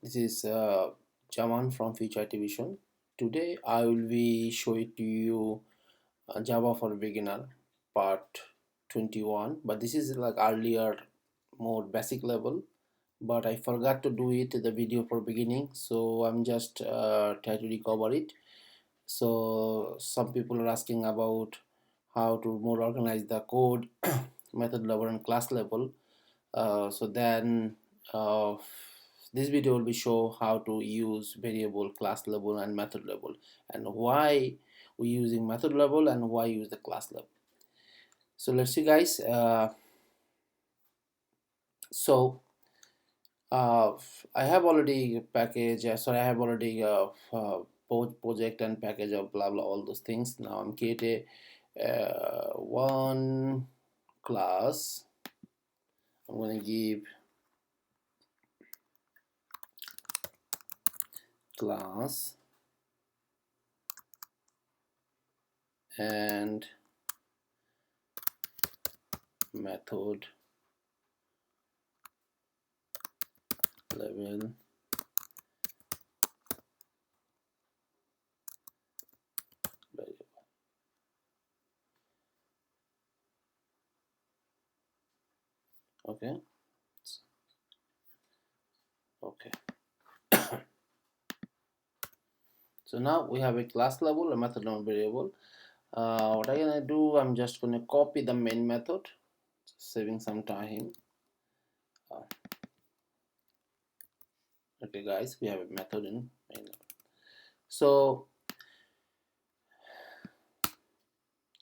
This is Jaman from Future IT Vision. Today I will be showing to you Java for Beginner part 21, but this is like earlier more basic level, but I forgot to do it the video for beginning, so I'm just try to recover it. So some people are asking about how to more organize the code method level and class level. So then uh, this video will be show how to use variable, class level and method level, and why we using method level and why use the class level. So let's see guys. So uh, I have already package, sorry, I have already project and package of blah blah all those things. Now I'm create a one class. I'm going to give class and method level variable. Okay, okay. So now we have a class level, a method level variable. What I'm gonna do, I'm just gonna copy the main method, saving some time. uh, okay guys, we have a method in main. So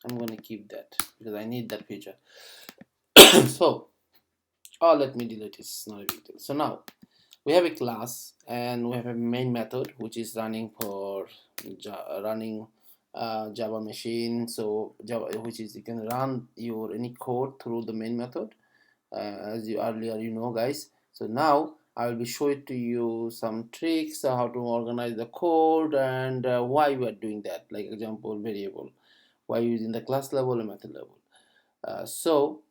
I'm gonna keep that because I need that feature. So let me delete it, it's not a big deal. So now we have a class and we have a main method which is running for running Java machine. So Java, which is you can run your any code through the main method, as you earlier you know guys. So now I will be showing to you some tricks how to organize the code and why we are doing that, like example variable, why using the class level and method level. So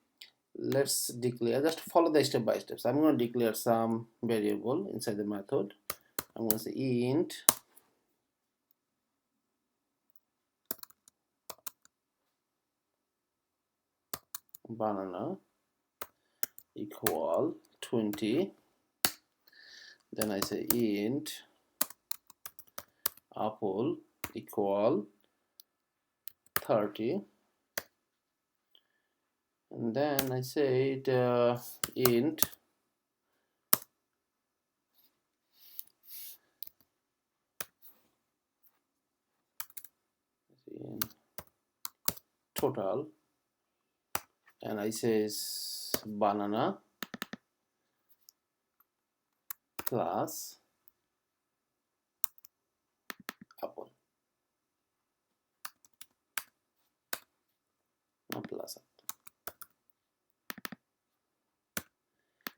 let's declare, just follow the step by steps. I'm going to declare some variable inside the method. I'm going to say int banana equal 20, then I say int apple equal 30, and then I say int total, and I says banana plus apple, not plus apple.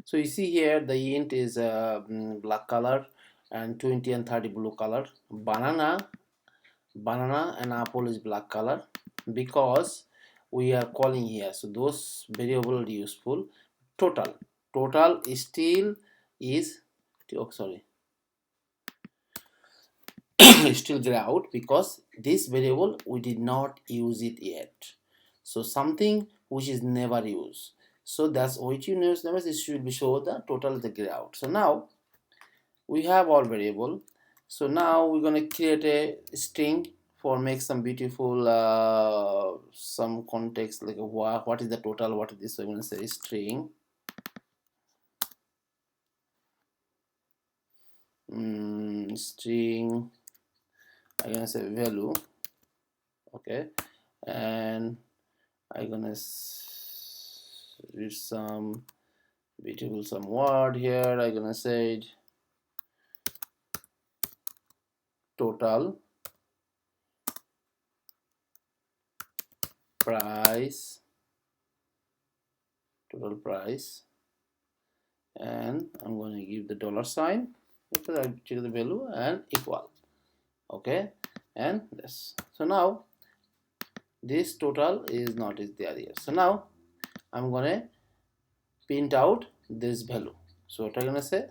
So you see here the int is black color and 20 and 30 blue color. Banana and apple is black color because we are calling here, so those variable are useful. Total still is, oh sorry, still gray out because this variable we did not use it yet. So something which is never used, so that's what you know, it should be show the total the gray out. So now we have all variable. So now we're going to create a string for make some beautiful some context, like what is the total, what is this. So I'm going to say string string, I'm going to say value. Okay, and I'm going to read some beautiful some word here. I'm going to say total price, and I'm going to give the dollar sign because I check the value and equal. Okay, and this. So now this total is not is there here. So now I'm gonna print out this value. So what I'm gonna say,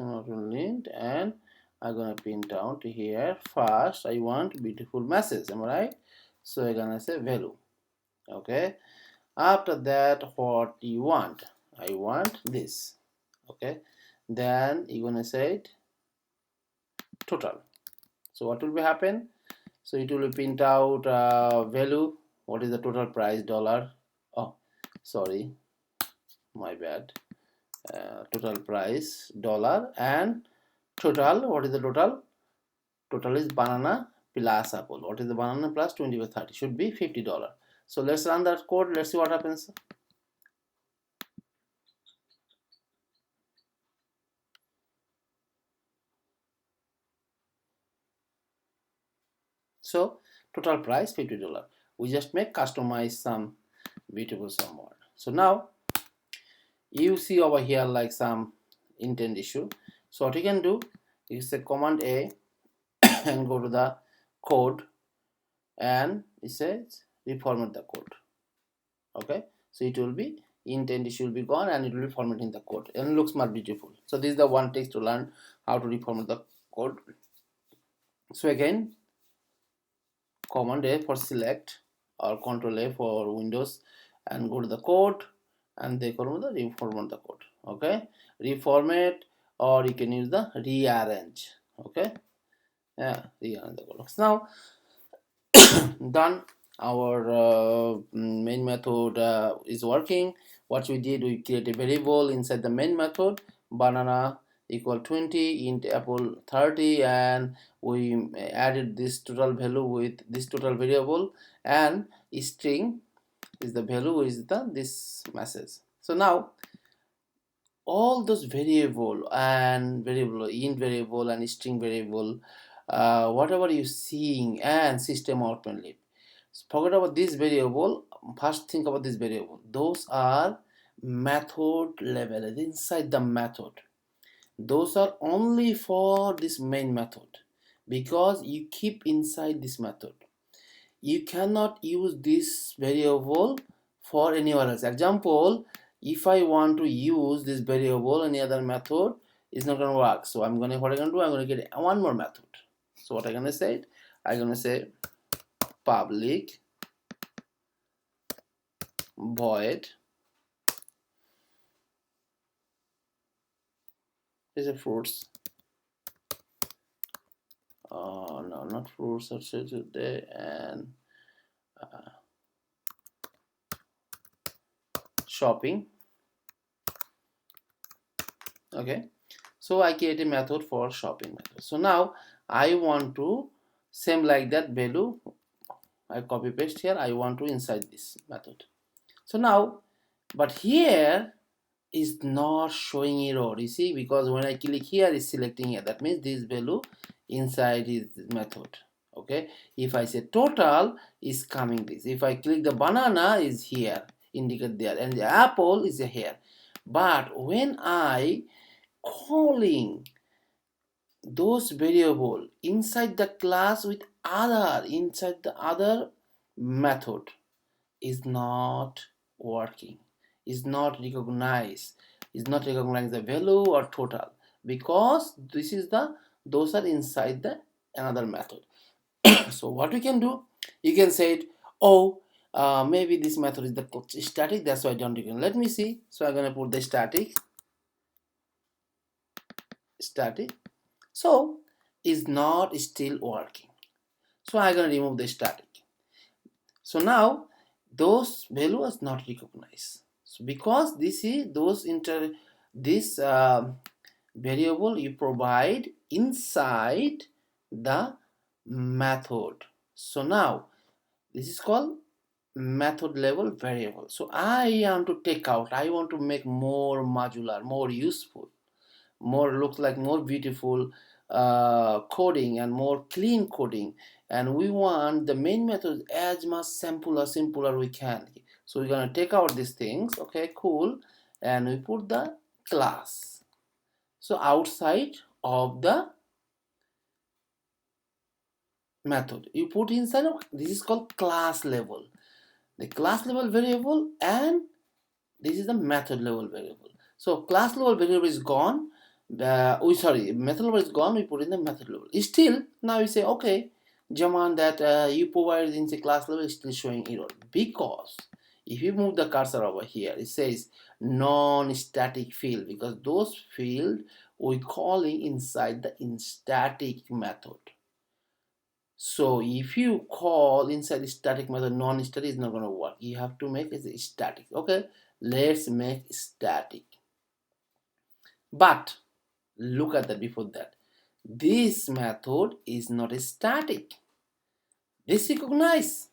not lint, and I'm gonna print out here. First I want beautiful message, am I right? So I'm gonna say value. Okay, after that what you want? I want this. Okay, then you're gonna say it total. So what will be happen? So it will print out value. What is the total price? Dollar. Oh, sorry, my bad. Total price dollar, and total, what is the total? Total is banana plus apple. What is the banana plus 20 by 30? Should be $50. So let's run that code. Let's see what happens. So total price $50. We just make customize some beautiful someone. So now you see over here like some intent issue. So what you can do is say command A and go to the code, and it says reformat the code. Okay, so it will be intent issue will be gone, and it will be formatting the code and looks more beautiful. So this is the one text to learn how to reformat the code. So again, command A for select or control A for Windows, and go to the code, and they call the reformat the code. Okay, reformat, or you can use the rearrange. Okay, yeah, rearrange the code. Now done, our main method is working. What we did, we create a variable inside the main method, banana equal 20, int apple 30, and we added this total value with this total variable, and string is the value is the this message. So now all those variable and variable int variable and string variable, whatever you seeing, and system out mainly, forget about this variable. First think about this variable. Those are method level inside the method. Those are only for this main method, because you keep inside this method. You cannot use this variable for anywhere else. Example, if I want to use this variable any other method, it's not going to work. So I'm going to, what I'm going to do, I'm going to get one more method. So what I'm going to say, I'm going to say public void is a fruits. No, not fruits, today, and shopping. Okay, so I create a method for shopping method. So now I want to same like that value, I copy paste here, I want to inside this method. So now, but here is not showing error, you see, because when I click here it's selecting here. That means this value inside is method. Okay, if I say total is coming this. If I click the banana is here, indicate there, and the apple is here. But when I calling those variable inside the class with other inside the other method, is not working, is not recognized, is not recognize the value or total, because this is the those are inside the another method. So what we can do, you can say it, oh, maybe this method is the static, that's why I don't recognize. Let me see. So I'm gonna put the static, so is not still working. So I'm gonna remove the static. So now those value is not recognized. So because this is those this variable you provide inside the method. So now this is called method level variable. So I want to take out, I want to make more modular, more useful, more looks like more beautiful coding and more clean coding, and we want the main method as much simpler we can. So we're gonna take out these things. Okay, cool, and we put the class. So outside of the method you put inside of this is called class level, the class level variable, and this is the method level variable. So class level variable is gone. sorry, method label is gone, we put in the method label. Still, now we say, okay, Jaman, that you provided in the class level is still showing error, because if you move the cursor over here, it says non-static field, because those field we calling inside the static method. So if you call inside the static method non-static, is not going to work. You have to make it static. Okay, let's make static. But look at that. Before that, this method is not static. This recognize.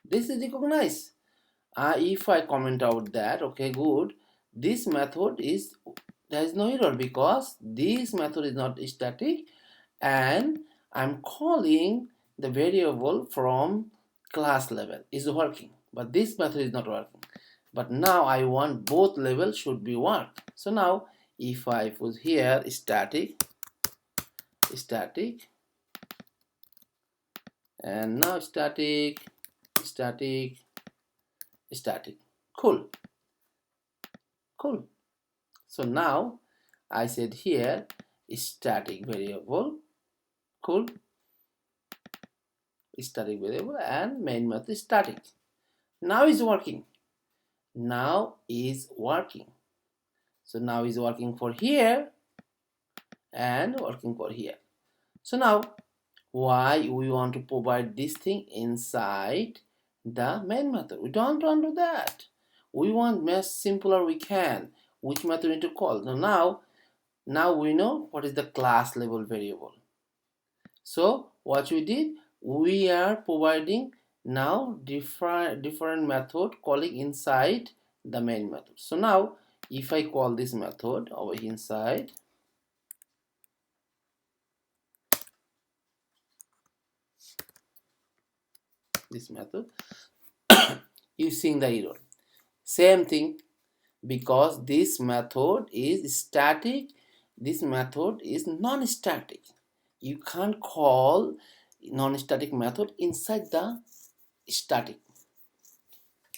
This is recognize. If I comment out that, okay, good. This method is, there is no error, because this method is not static, and I'm calling the variable from class level is working, but this method is not working. But now I want both levels should be work. So now if I put here static, and now static, cool. So now I said here static variable, cool, static variable, and main method is static. Now is working. So now is working for here and working for here. So now why we want to provide this thing inside the main method? We don't want to do that. We want as simpler we can. Which method we need to call? Now we know what is the class level variable. So what we did, we are providing now different method calling inside the main method. So now if I call this method over inside, this method, you see the error. Same thing, because this method is static, this method is non-static. You can't call non-static method inside the static,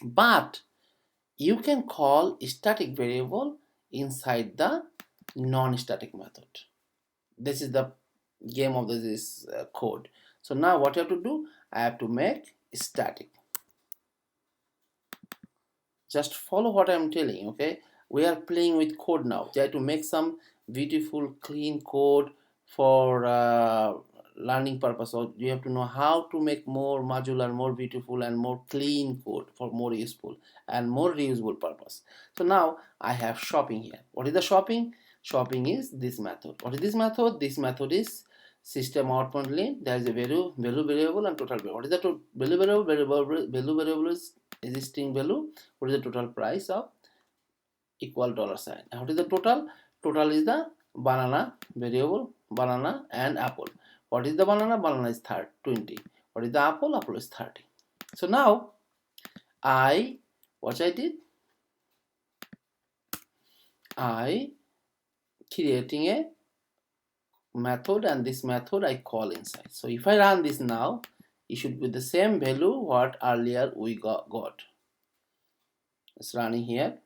but you can call static variable inside the non-static method. This is the game of this code. So now what I have to do, I have to make static. Just follow what I'm telling. Okay, we are playing with code now. Try to make some beautiful clean code for learning purpose. So you have to know how to make more modular, more beautiful, and more clean code for more useful and more reusable purpose. So now I have shopping here. What is the shopping? Shopping is this method. What is this method? This method is system output link. There is a value variable and total value. What is the value variable? Value variable is existing value. What is the total price of equal $sign. And what is the total? Total is the banana variable, banana and apple. What is the banana? Banana is 20. What is the apple? Apple is 30. So now what I did, I creating a method, and this method I call inside. So if I run this now, it should be the same value what earlier we got. It's running here.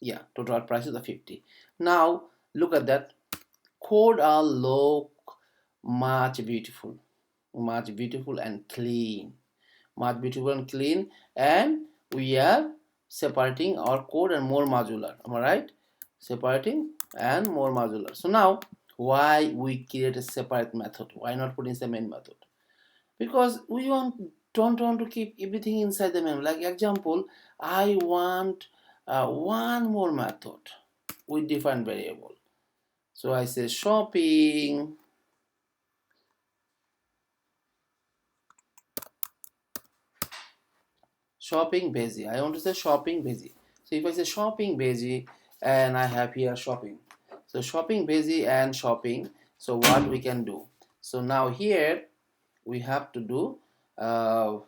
Yeah, total price is the 50. Now look at that. Code are look much beautiful and clean, and we are separating our code and more modular. Am I right? Separating and more modular. So now why we create a separate method? Why not put in the main method? Because we don't want to keep everything inside the main. Like example, I want one more method with different variable. So I say shopping busy. I want to say shopping busy. So if I say shopping busy, and I have here shopping. So shopping busy and shopping. So what we can do? So now here we have to do value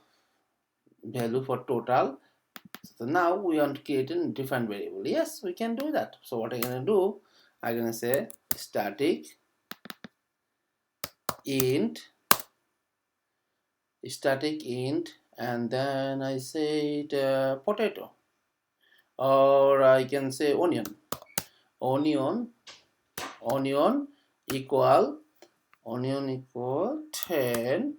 for total. So now we want to create a different variable. Yes, we can do that. So what I'm gonna do, I'm gonna say static int, and then I say potato, or I can say onion onion equal 10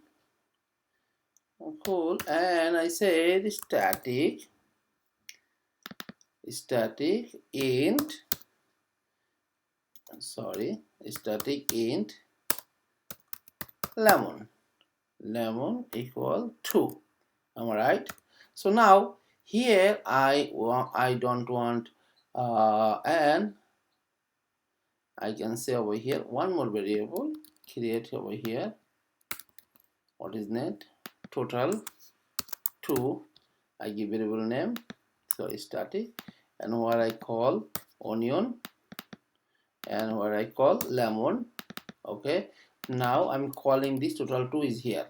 cool, and I said static int lemon equal 2. Am I right? So now here I don't want and I can say over here one more variable, create over here, what is net total 2. I give variable name, so static, and what I call onion, and what I call lemon. Okay, now I'm calling this total 2 is here,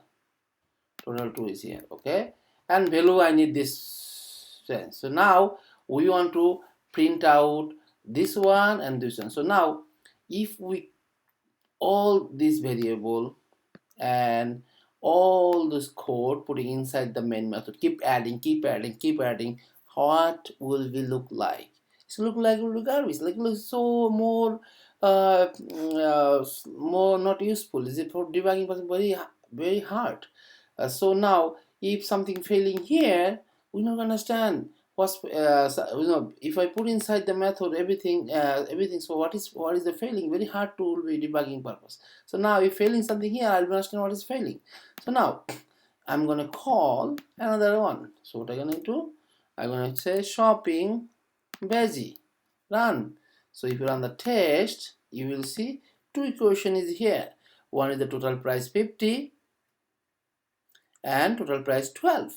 okay, and value I need this sense. So now we want to print out this one and this one. So now if we all this variable and all this code putting inside the main method, keep adding, what will we look like? It's look like garbage, like so more more not useful. Is it for debugging person very hard. So now if something failing here, we not understand what's if I put inside the method everything, so what is the failing, very hard to be debugging purpose. So now if failing something here, I'll understand what is failing. So now I'm gonna call another one. So what I'm gonna do, I'm gonna say shopping busy run. So if you run the test, you will see two equation is here. One is the total price 50 and total price 12.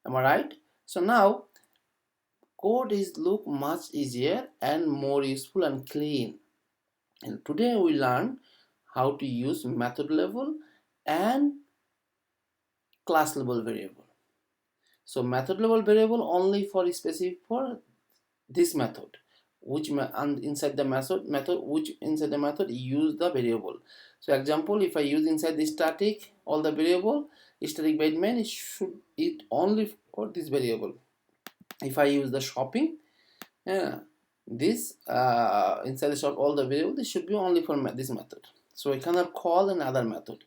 Am I right? So now code is look much easier and more useful and clean. And today we learn how to use method level and class level variable. So method level variable only for specific for this method, which inside the method use the variable. So example, if I use inside the static all the variable, static void main, it only for this variable. If I use the shopping, this inside the shop all the variable, this should be only for this method. So I cannot call another method.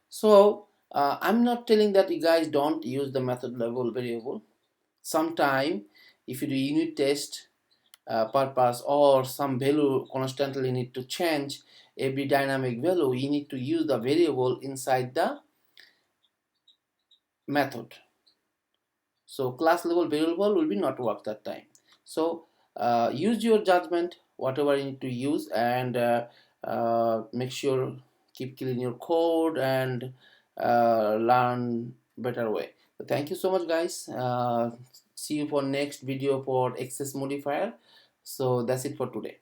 So I'm not telling that you guys don't use the method level variable. Sometime if you do unit test purpose or some value constantly need to change every dynamic value, you need to use the variable inside the method. So class level variable will be not work that time. So use your judgment whatever you need to use, and make sure keep clean your code and learn better way. So thank you so much guys. See you for next video for access modifier. So that's it for today.